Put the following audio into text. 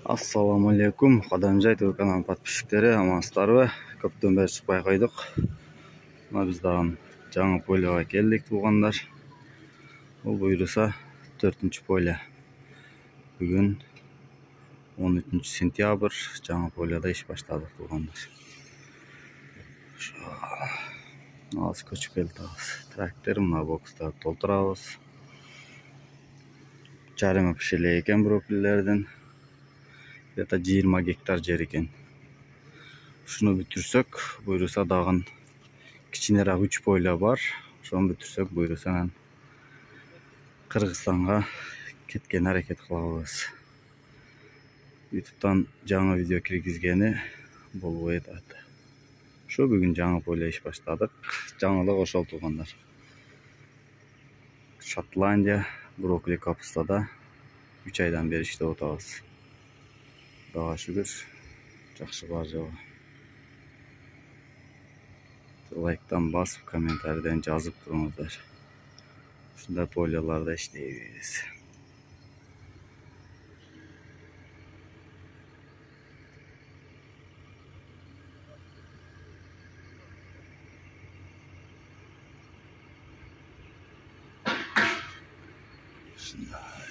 Assalamu alaikum. Qadamjay TV kanalının подписчиктери, амансыздарбы? Көптөн бери чыкпай койдук. Мына биз дагы жаңы пойлага келдик, туугандар. Бул буйруса 4-поле. Бүгүн 13-сентябрь, жаңы пойлада иш баштадык, туугандар. Аз көчүп келдик. Трактор мына бокстарды толтурабыз. Жарыма пишеле экен брокколилерден. Где-то 20 гектар жер екен. Шуну бүтүрсөк, буйруса дагы кичинерээк 3 пойло бар. Ошону бүтүрсөк, буйруса Кыргызстанга кеткен аракет кылабыз. YouTube'дан жаңы видео киргизгени болбой атат. Ошо бүгүн жаңы пойло иш баштадык. Жаңылык ошол, туугандар. Шотландия брокколи капустада 3 айдан бери иштеп атабыз. Daha şükür жақсы бар жоғы. Лайктан басып, комментарийден жазып тұрыңыздар. Ушундай пойлоларда иштейбиз. Ушундай.